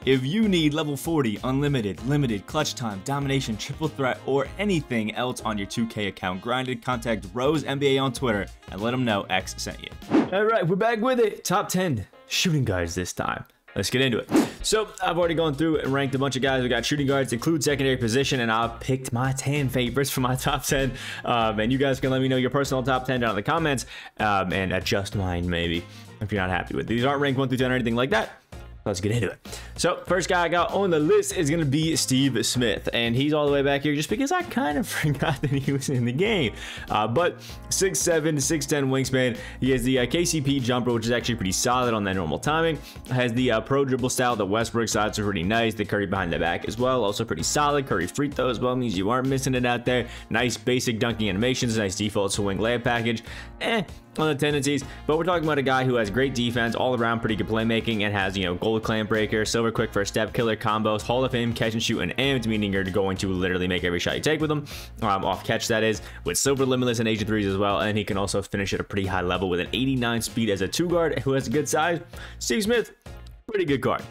If you need level 40, unlimited, limited, clutch time, domination, triple threat, or anything else on your 2K account grinded, contact Rose NBA on Twitter and let them know X sent you. Alright, we're back with it. Top 10 shooting guards this time. Let's get into it. So I've already gone through and ranked a bunch of guys. We got shooting guards, include secondary position, and I've picked my 10 favorites for my top 10. And you guys can let me know your personal top 10 down in the comments and adjust mine maybe if you're not happy with it. These aren't ranked 1 through 10 or anything like that. Let's get into it. So first guy I got on the list is going to be Steve Smith, and he's all the way back here just because I kind of forgot that he was in the game. But 6'7", 6'10" wingspan. He has the KCP jumper, which is actually pretty solid on that normal timing. Has the pro dribble style. The Westbrook sides are pretty nice. The Curry behind the back as well, also pretty solid. Curry free throw as well means you aren't missing it out there. Nice basic dunking animations, nice default swing layup package. On the tendencies, but we're talking about a guy who has great defense, all around pretty good playmaking, and has, you know, gold clamp breaker, silver quick first step, killer combos, Hall of Fame catch and shoot, and amped, meaning you're going to literally make every shot you take with him, off catch that is, with silver limitless and agent threes as well, and he can also finish at a pretty high level with an 89 speed as a 2 guard who has a good size. Steve Smith, pretty good card.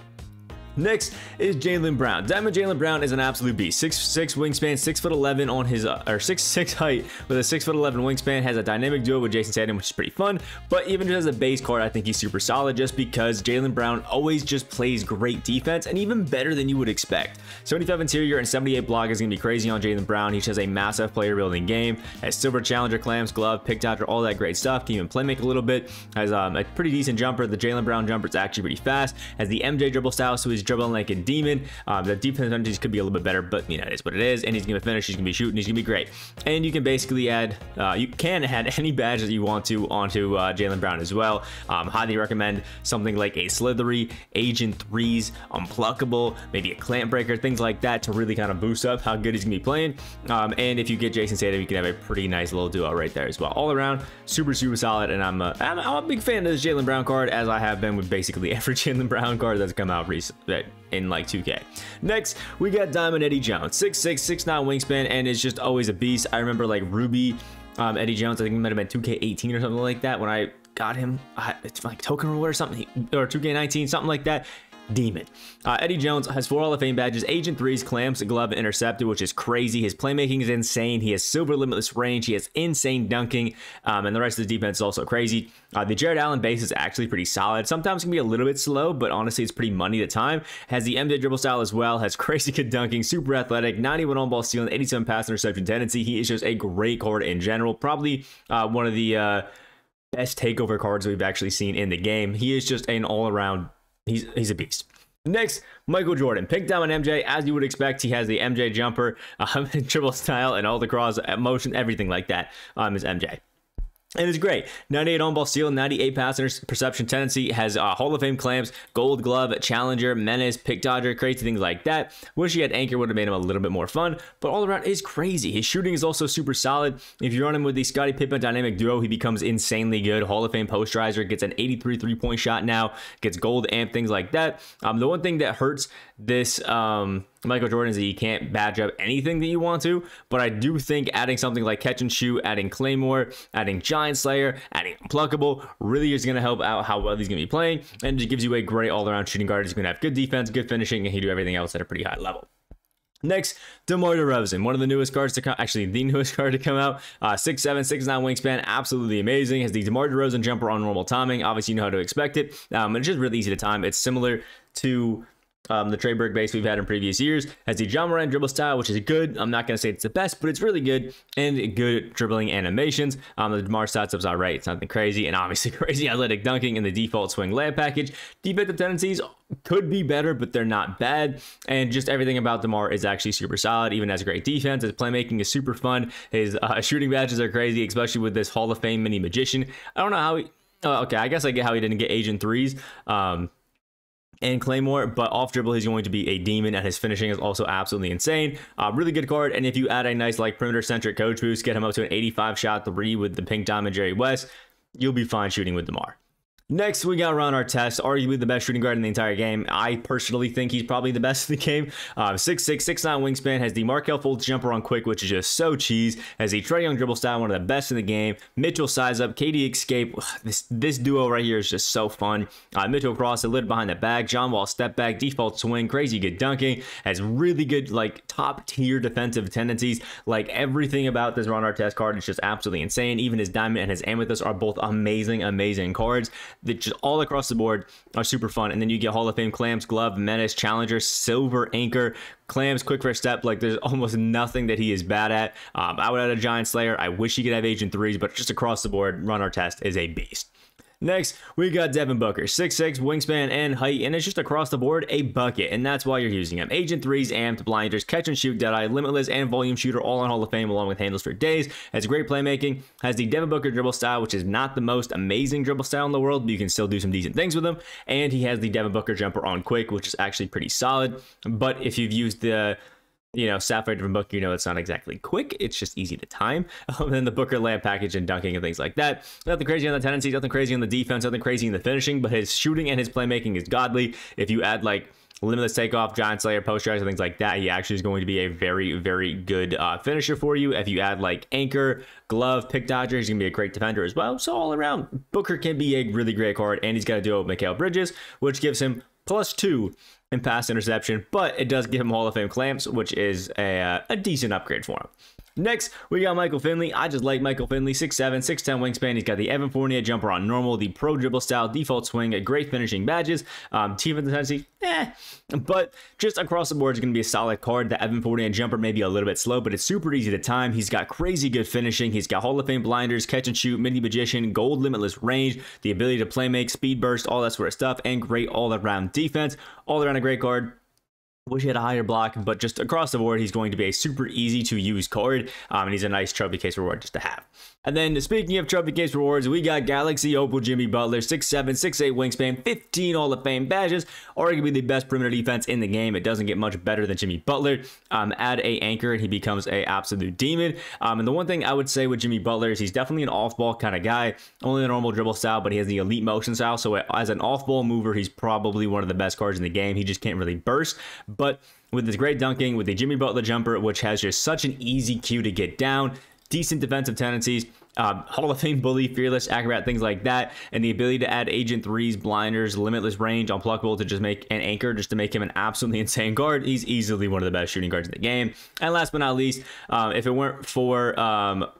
Next is Jaylen Brown. Diamond Jaylen Brown is an absolute beast. 6'6" wingspan, 6'11" on his, or 6'6" height with a 6'11" wingspan. Has a dynamic duo with Jason Tatum, which is pretty fun. But even just as a base card, I think he's super solid just because Jaylen Brown always just plays great defense and even better than you would expect. 75 interior and 78 block is going to be crazy on Jaylen Brown. He just has a massive player building game. Has silver challenger, clamps, glove, pick dodger, all that great stuff. Can even play make a little bit. Has a pretty decent jumper. The Jaylen Brown jumper is actually pretty fast. Has the MJ dribble style, so he's dribbling like a demon. The defense penalties could be a little bit better, but you know, it is what it is. And he's gonna finish, he's gonna be shooting, he's gonna be great. And you can basically add you can add any badge that you want to onto Jaylen Brown as well. Highly recommend something like a slithery, agent threes, unpluckable, maybe a clamp breaker, things like that to really kind of boost up how good he's gonna be playing. And if you get Jason Tatum, you can have a pretty nice little duo right there as well. All around super solid, and I'm a big fan of this Jaylen Brown card, as I have been with basically every Jaylen Brown card that's come out recently in like 2K. Next, we got Diamond Eddie Jones. 6'6", 6'9" wingspan, and is just always a beast. I remember like Ruby Eddie Jones, I think it might have been 2K18 or something like that when I got him. It's like Token Reward or something, or 2K19, something like that. Demon. Eddie Jones has 4 Hall of Fame badges, agent threes, clamps, glove, and interceptor, which is crazy. His playmaking is insane. He has silver limitless range. He has insane dunking, and the rest of the defense is also crazy. The Jared Allen base is actually pretty solid. Sometimes can be a little bit slow, but honestly, it's pretty money at the time. Has the MJ dribble style as well. Has crazy good dunking, super athletic, 91 on-ball stealing, 87 pass interception tendency. He is just a great card in general. Probably one of the best takeover cards we've actually seen in the game. He is just an all-around. He's a beast. Next, Michael Jordan. Pink Diamond MJ, as you would expect. He has the MJ jumper, dribble style, and all the cross motion, everything like that is MJ. And it's great. 98 on-ball steal, 98 pass interception tendency, has Hall of Fame clamps, gold glove, challenger, menace, pick dodger, crazy things like that. Wish he had anchor, would have made him a little bit more fun, but all around is crazy. His shooting is also super solid. If you run him with the Scottie Pippen dynamic duo, he becomes insanely good. Hall of Fame posterizer, gets an 83 three-point shot now, gets gold amp, things like that. The one thing that hurts this Michael Jordan is that you can't badge up anything that you want to, but I do think adding something like catch and shoot, adding Claymore, adding Giant Slayer, adding Unpluckable really is going to help out how well he's going to be playing, and it just gives you a great all-around shooting guard. He's going to have good defense, good finishing, and he do everything else at a pretty high level. Next, DeMar DeRozan, one of the newest cards to come, actually the newest card to come out. 6'7", 6'9" wingspan, absolutely amazing. Has the DeMar DeRozan jumper on normal timing. Obviously, you know how to expect it. It's just really easy to time. It's similar to the Trey Burke base we've had in previous years. Has the John Moran dribble style, which is good. I'm not going to say it's the best, but it's really good, and good dribbling animations. The DeMar stats is all right. It's nothing crazy, and obviously crazy athletic dunking in the default swing layup package. Defensive tendencies could be better, but they're not bad, and just everything about DeMar is actually super solid. Even has great defense. His playmaking is super fun. His shooting badges are crazy, especially with this Hall of Fame mini magician. I don't know how he... Oh, okay, I guess I get how he didn't get agent threes. And Claymore, but off dribble he's going to be a demon, and his finishing is also absolutely insane. Really good card, and if you add a nice like perimeter centric coach boost, get him up to an 85 shot 3 with the pink diamond Jerry West, you'll be fine shooting with DeMar. Next, we got Ron Artest, arguably the best shooting guard in the entire game. I personally think he's probably the best in the game. 6'6", 6'9" wingspan, has the Markelle Fultz jumper on quick, which is just so cheese. Has the Trae Young dribble style, one of the best in the game. Mitchell size up, KD escape. This duo right here is just so fun. Mitchell cross, a lid behind the back. John Wall step back, default swing, crazy good dunking. Has really good, like, top tier defensive tendencies. Like, everything about this Ron Artest card is just absolutely insane. Even his Diamond and his Amethyst are both amazing cards that just all across the board are super fun. And then you get Hall of Fame Clams, Glove, Menace, Challenger, Silver, Anchor, Clams, Quick First Step. Like, there's almost nothing that he is bad at. I would add a Giant Slayer. I wish he could have Agent 3s, but just across the board, Ron Artest is a beast. Next, we got Devin Booker, 6'6", wingspan and height, and it's just across the board a bucket, and that's why you're using him. Agent 3s, amped, blinders, catch and shoot, deadeye, limitless, and volume shooter, all on Hall of Fame, along with handles for days. Has great playmaking, has the Devin Booker dribble style, which is not the most amazing dribble style in the world, but you can still do some decent things with him, and he has the Devin Booker jumper on quick, which is actually pretty solid. But if you've used the Sapphire Devin Booker, it's not exactly quick. It's just easy to time. And then the Booker layup package and dunking and things like that. Nothing crazy on the tendencies, nothing crazy on the defense, nothing crazy in the finishing, but his shooting and his playmaking is godly. If you add like limitless takeoff, Giant Slayer, post strikes, and things like that, he actually is going to be a very good finisher for you. If you add like Anchor, Glove, Pick Dodger, he's going to be a great defender as well. So all around, Booker can be a really great card, and he's got to do it with Mikal Bridges, which gives him +2 in pass interception, but it does give him Hall of Fame clamps, which is a decent upgrade for him. Next, we got Michael Finley. I just like Michael Finley, 6'7", 6'10" wingspan. He's got the Evan Fournier jumper on normal, the pro dribble style, default swing, great finishing badges, team of the tendency, but just across the board is going to be a solid card. The Evan Fournier jumper may be a little bit slow, but it's super easy to time. He's got crazy good finishing. He's got Hall of Fame blinders, catch and shoot, mini magician, gold limitless range, the ability to play make, speed burst, all that sort of stuff, and great all-around defense. All around a great card. Wish he had a higher block, but just across the board, he's going to be a super easy to use card, and he's a nice trophy case reward just to have. And then speaking of trophy case rewards, we got Galaxy Opal Jimmy Butler, 6'7", 6'8" wingspan, 15 Hall of Fame badges, arguably the best perimeter defense in the game. It doesn't get much better than Jimmy Butler. Add a anchor and he becomes a absolute demon. And the one thing I would say with Jimmy Butler is he's definitely an off-ball kind of guy, only the normal dribble style, but he has the elite motion style. So as an off-ball mover, he's probably one of the best cards in the game. He just can't really burst. But with his great dunking, with the Jimmy Butler jumper, which has just such an easy cue to get down, decent defensive tendencies, Hall of Fame bully, fearless, acrobat, things like that, and the ability to add Agent 3s, blinders, limitless range, unpluckable to just make an anchor, just to make him an absolutely insane guard. He's easily one of the best shooting guards in the game. And last but not least, if it weren't for Ron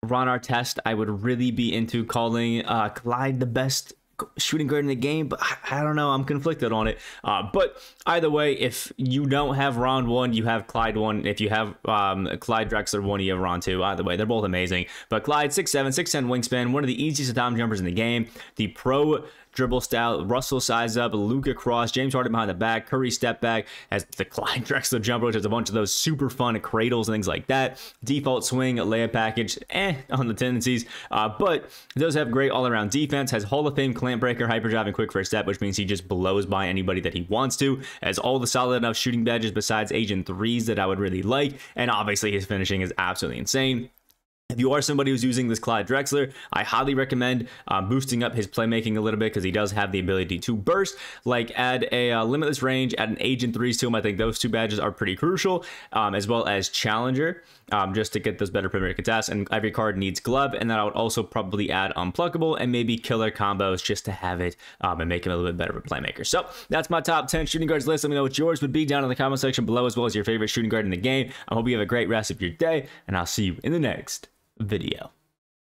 Artest, I would really be into calling Clyde the best shooting guard in the game, but I don't know, I'm conflicted on it. But either way, if you don't have Ron 1, you have Clyde 1. If you have Clyde Drexler 1, you have Ron 2. Either way, they're both amazing. But Clyde, 6'7", 6'10" wingspan, one of the easiest time jumpers in the game. The pro dribble style, Russell size up, Luka cross, James Harden behind the back, Curry step back, has the Clyde Drexler jumper, which has a bunch of those super fun cradles and things like that. Default swing, layup package, on the tendencies, but it does have great all-around defense, has Hall of Fame clamp breaker, hyperdrive, and quick first step, which means he just blows by anybody that he wants to, has all the solid enough shooting badges besides Agent 3s that I would really like, and obviously his finishing is absolutely insane. If you are somebody who's using this Clyde Drexler, I highly recommend boosting up his playmaking a little bit because he does have the ability to burst. Like add a limitless range, add an Agent 3s to him. I think those two badges are pretty crucial, as well as Challenger, just to get those better perimeter contests. And every card needs Glove, and then I would also probably add Unpluckable and maybe Killer combos just to have it and make him a little bit better of a playmaker. So that's my top 10 shooting guards list. Let me know what yours would be down in the comment section below, as well as your favorite shooting guard in the game. I hope you have a great rest of your day, and I'll see you in the next video.